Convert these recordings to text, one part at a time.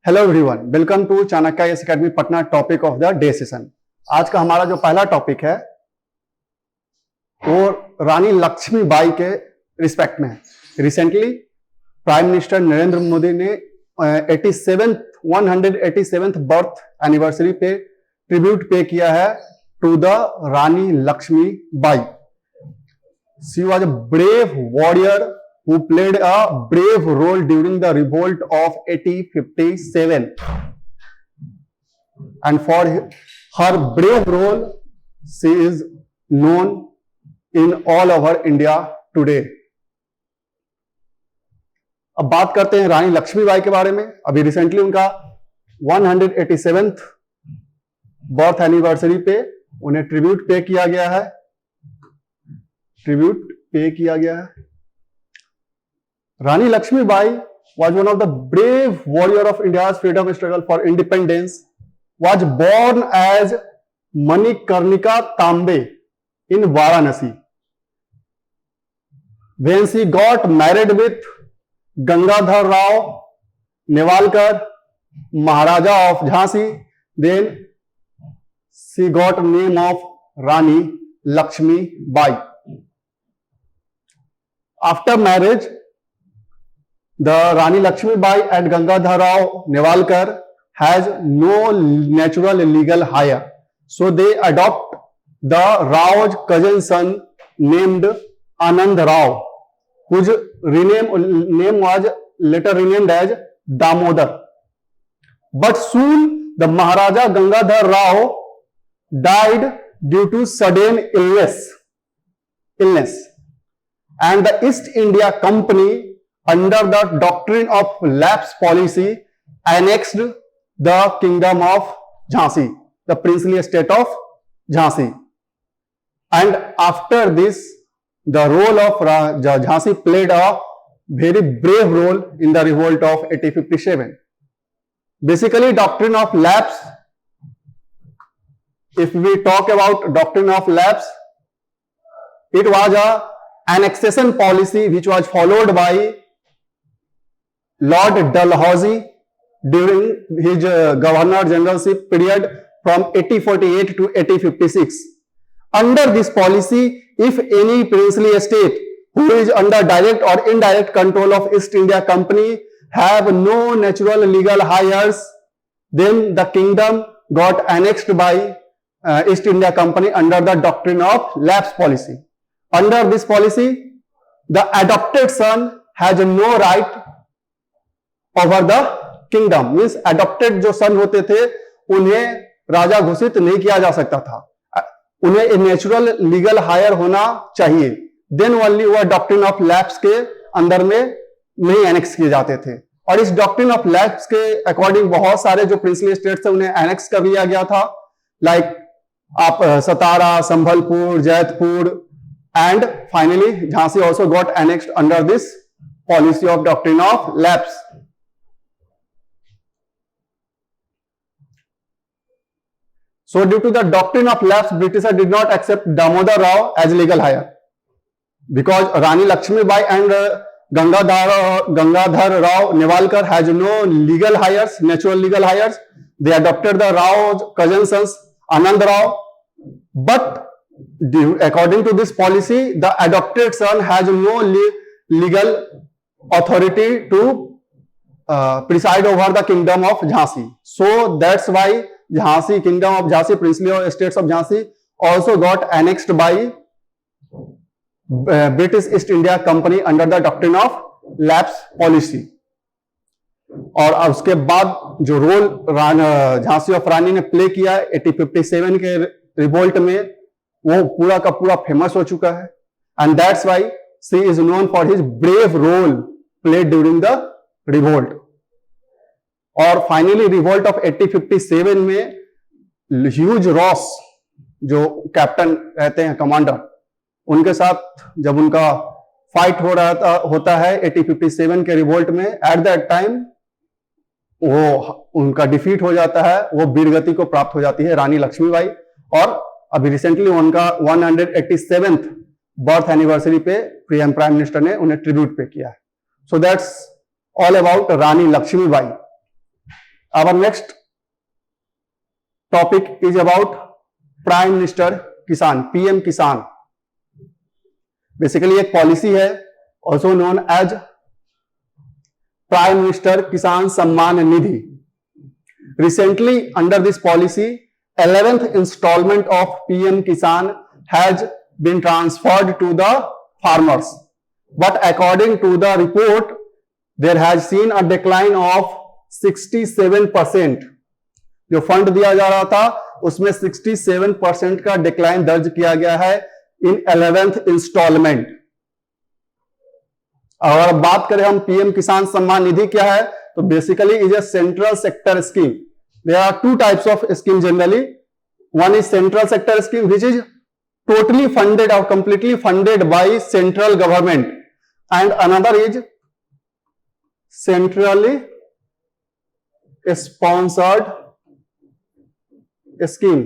Hello everyone, welcome to Chanakya IAS Academy Patna. Topic of the day session. आज का हमारा जो पहला टॉपिक है वो रानी लक्ष्मीबाई के रिस्पेक्ट में है। Recently prime minister Narendra Modi ने 187th बर्थ एनिवर्सरी पे ट्रिब्यूट पे किया है to the Rani Lakshmibai. She was a brave warrior who played a brave role during the revolt of 1857, and for her brave role she is known in all over India today. अब बात करते हैं रानी लक्ष्मीबाई के बारे में। अभी रिसेंटली उनका 187th बर्थ एनिवर्सरी पे उन्हें ट्रिब्यूट पे किया गया है। Rani Lakshmibai was one of the brave warrior of India's freedom struggle for independence. Was born as Manikarnika Tambe in Varanasi. When she got married with Gangadhar Rao Newalkar, Maharaja of Jhansi, then she got name of Rani Lakshmibai. After marriage, the Rani Lakshmibai and Gangadhar Rao Newalkar has no natural legal heir, so they adopt the Rao's cousin son named Anand Rao, whose name was later renamed as Damodar. But soon the Maharaja Gangadhar Rao died due to sudden illness, and the East India Company, under the doctrine of lapse policy, annexed the kingdom of Jhansi, the princely estate of Jhansi. And after this, the role of Jhansi played a very brave role in the revolt of 1857. Basically, doctrine of lapse, if we talk about doctrine of lapse, it was an annexation policy which was followed by Lord Dalhousie during his governor generalship period from 1848 to 1856. Under this policy, if any princely estate who is under direct or indirect control of East India Company have no natural legal heirs, then the kingdom got annexed by East India Company under the doctrine of lapse policy. Under this policy, the adopted son has no right over the kingdom. Means adopted जो सन होते थे उन्हें राजा घोषित नहीं किया जा सकता था, उन्हें नेचुरल लीगल हायर होना चाहिए। देन ओनली वह डॉक्ट्रिन ऑफ लैप्स के अंदर में नहीं एनेक्स किए जाते थे। और इस डॉक्ट्रिन ऑफ लैप्स के अकॉर्डिंग बहुत सारे जो प्रिंसली स्टेट्स है उन्हें एनेक्स कर लिया गया था, लाइक आप Satara, Sambalpur, Jaitpur, and finally Jhansi also got annexed under this policy of doctrine of lapse. So due to the doctrine of lapse, Britishers did not accept Damodar Rao as legal heir. Because Rani Lakshmibai and Gangadhar Rao Newalkar has no legal heirs, natural legal heirs. They adopted the Rao's cousin sons Anand Rao. But according to this policy, the adopted son has no legal authority to preside over the kingdom of Jhansi. So that's why Jhansi, kingdom of Jhansi, princely estates of Jhansi also got annexed by British East India Company under the doctrine of lapse policy. और उसके बाद जो role Jhansi of रानी ने play किया 1857 के revolt में, वो पूरा का पूरा फेमस हो चुका है। And that's why she is known for his brave role played during the revolt. और फाइनली रिवोल्ट ऑफ 1857 में ह्यूज रॉस जो कैप्टन रहते हैं, कमांडर, उनके साथ जब उनका फाइट होता है 1857 के रिवोल्ट में, एट दैट टाइम वो उनका डिफीट हो जाता है, वो वीरगति को प्राप्त हो जाती है रानी लक्ष्मीबाई। और अभी रिसेंटली उनका 187th बर्थ एनिवर्सरी पे प्राइम मिनिस्टर ने उन्हें ट्रिब्यूट पे किया है। So that's all about Rani Lakshmibai. Our next topic is about Prime Minister Kisan, PM Kisan. Basically एक पॉलिसी है, also known as Prime Minister Kisan Samman Nidhi. Recently, under this policy, 11th installment of PM Kisan has been transferred to the farmers. But according to the report, there has seen a decline of 67%. जो fund दिया जा रहा था उसमें 67% का decline दर्ज किया गया है इन 11th इंस्टॉलमेंट। अगर बात करें हम पीएम किसान सम्मान निधि क्या है, तो basically is a central sector scheme. There are two types of scheme generally. One is central sector scheme which is totally funded or completely funded by central government, and another is centrally sponsored scheme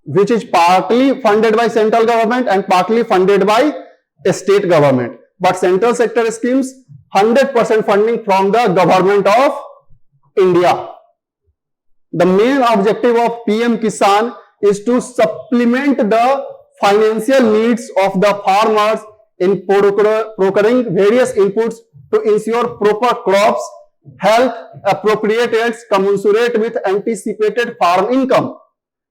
which is partly funded by central government and partly funded by state government. But central sector schemes 100% funding from the government of India. The main objective of PM Kisan is to supplement the financial needs of the farmers in procuring various inputs to ensure proper crops health appropriated commensurate with anticipated farm income.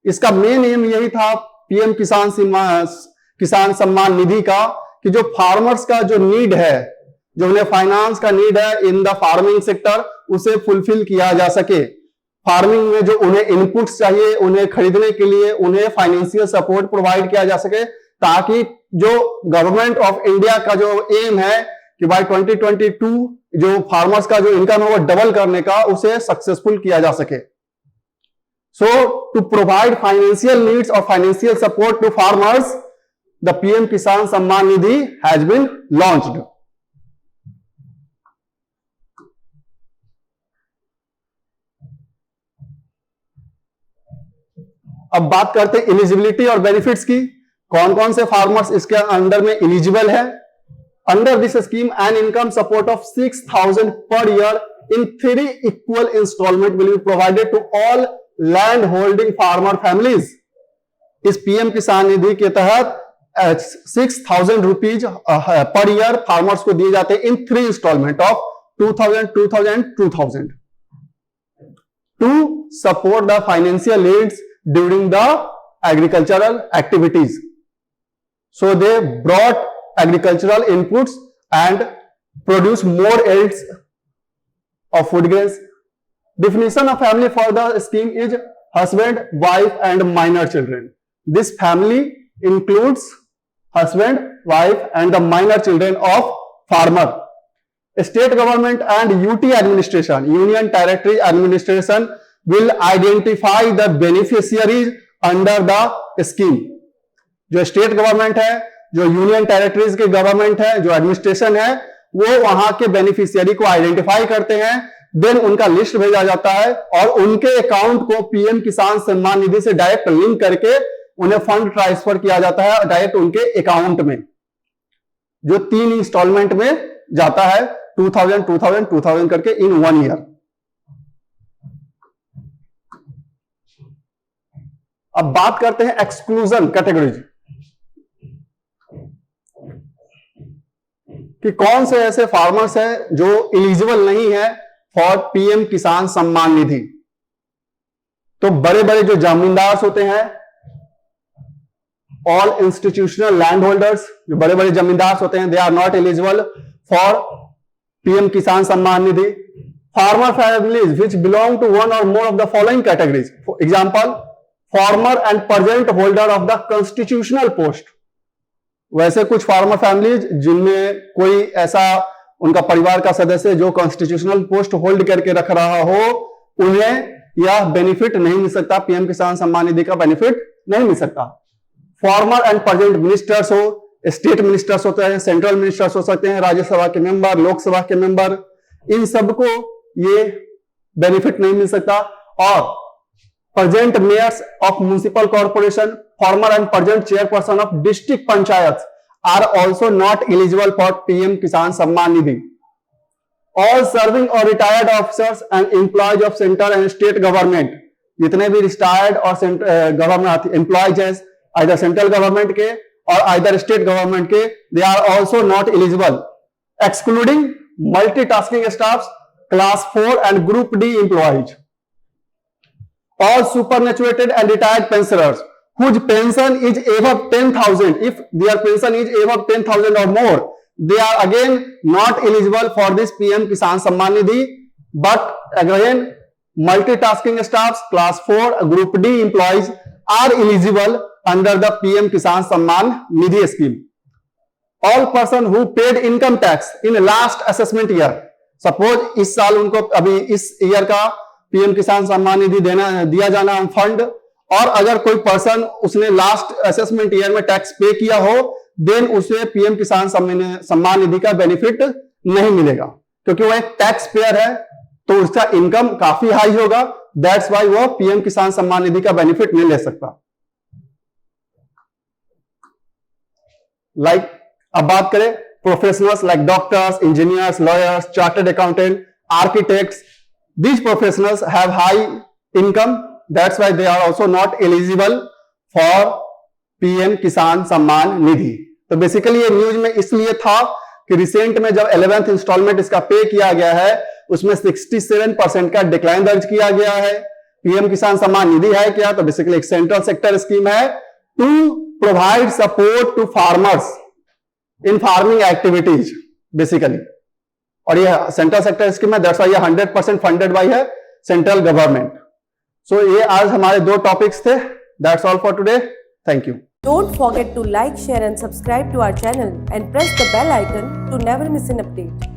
इसका main M यही था PM Kisan Samman निधि का कि जो farmers का जो need है, जो उन्हें फाइनेंस का नीड है इन द फार्मिंग सेक्टर, उसे फुलफिल किया जा सके। फार्मिंग में जो उन्हें इनपुट्स चाहिए उन्हें खरीदने के लिए उन्हें फाइनेंशियल सपोर्ट प्रोवाइड किया जा सके, ताकि जो गवर्नमेंट ऑफ इंडिया का जो एम है कि बाय 2022 जो फार्मर्स का जो इनकम है वो डबल करने का, उसे सक्सेसफुल किया जा सके। So to provide financial needs और financial support to farmers, the PM Kisan Samman Nidhi has been launched. अब बात करते हैं एलिजिबिलिटी और बेनिफिट्स की। कौन कौन से फार्मर्स इसके अंडर में एलिजिबल है? Under this scheme, an income support of 6,000 per year in 3 equal installment will be provided to all land holding farmer families. इस पीएम किसान निधि के तहत 6,000 रुपीज पर ईयर फार्मर्स को दिए जाते हैं इन 3 instalment of 2,000, 2,000, 2,000 to support the financial needs during the agricultural activities. So they brought agricultural inputs and produce more yields of food grains. Definition of family for the scheme is husband, wife and minor children. This family includes husband, wife and the minor children of farmer. State government and UT administration, Union Territory Administration, will identify the beneficiaries under the scheme. जो state government है, जो union territories के government है, जो administration है, वो वहां के बेनिफिशियरी को आइडेंटिफाई करते हैं, देन उनका लिस्ट भेजा जाता है और उनके अकाउंट को पीएम किसान सम्मान निधि से डायरेक्ट लिंक करके उन्हें फंड ट्रांसफर किया जाता है डायरेक्ट उनके अकाउंट में, जो 3 इंस्टॉलमेंट में जाता है 2,000, 2,000, 2,000 करके इन 1 ईयर। अब बात करते हैं एक्सक्लूजन कैटेगरीज कि कौन से ऐसे फार्मर्स हैं जो एलिजिबल नहीं है फॉर पीएम किसान सम्मान निधि। तो बड़े बड़े जो जमींदार होते हैं, ऑल इंस्टीट्यूशनल लैंड होल्डर्स, जो बड़े बड़े जमींदार होते हैं, they are not eligible for PM Kisan Samman Nidhi. Farmer families which belong to one or more of the following categories, for example farmer and present holder of the constitutional post. वैसे कुछ farmer families जिनमें कोई ऐसा उनका परिवार का सदस्य जो कॉन्स्टिट्यूशनल पोस्ट होल्ड करके रख रहा हो, उन्हें यह बेनिफिट नहीं मिल सकता, पीएम किसान सम्मान निधि का बेनिफिट नहीं मिल सकता। फॉर्मर एंड प्रेजेंट मिनिस्टर्स हो, स्टेट मिनिस्टर्स होते हैं, सेंट्रल मिनिस्टर्स हो सकते हैं, राज्यसभा के मेंबर, लोकसभा के मेंबर, इन सबको ये बेनिफिट नहीं मिल सकता। और present mayors of municipal corporation, former and present chairperson of district panchayat are also not eligible for PM Kisan Samman Nidhi. All serving और retired officers and employees of central and state government, जितने भी रिटायर्ड और गवर्नमेंट एम्प्लॉयज हैं either central government के और either state government के, they are also not eligible, excluding multitasking staffs, class 4 and group D employees. All superannuated and retired pensioners whose pension is above 10,000, if their pension is above 10,000 or more, they are again not eligible for this PM Kisan Samman Nidhi. But again, multitasking staffs, class 4, group D employees are eligible under the PM Kisan Samman Nidhi scheme. All person who paid income tax in last assessment year, suppose इस साल उनको अभी इस year का PM Kisan Samman निधि दिया जाना fund, और अगर कोई पर्सन उसने लास्ट असेसमेंट ईयर में टैक्स पे किया हो, देन उसे पीएम किसान सम्मान निधि का बेनिफिट नहीं मिलेगा, क्योंकि वो एक टैक्स पेयर है, तो उसका इनकम काफी हाई होगा, दैट्स वाई वो पीएम किसान सम्मान निधि का बेनिफिट नहीं ले सकता। अब बात करें professionals like doctors, engineers, lawyers, chartered accountant, architects, these professionals have high income, that's why they are also not eligible for PM किसान सम्मान निधि। तो बेसिकली ये न्यूज में इसलिए था कि रिसेंट में जब 11th इंस्टॉलमेंट इसका पे किया गया है, उसमें 67% का डिक्लाइन दर्ज किया गया है। पीएम किसान सम्मान निधि है क्या? तो बेसिकली एक सेंट्रल सेक्टर स्कीम है to provide support to farmers in farming activities basically, और ये सेंट्रल सेक्टर स्कीम है, दैट्स व्हाई ये 100% फंडेड बाय है सेंट्रल गवर्नमेंट। सो ये आज हमारे दो टॉपिक्स थे। That's all for today, thank you. Don't forget to like, share and subscribe to our channel and press the bell icon to never miss an update.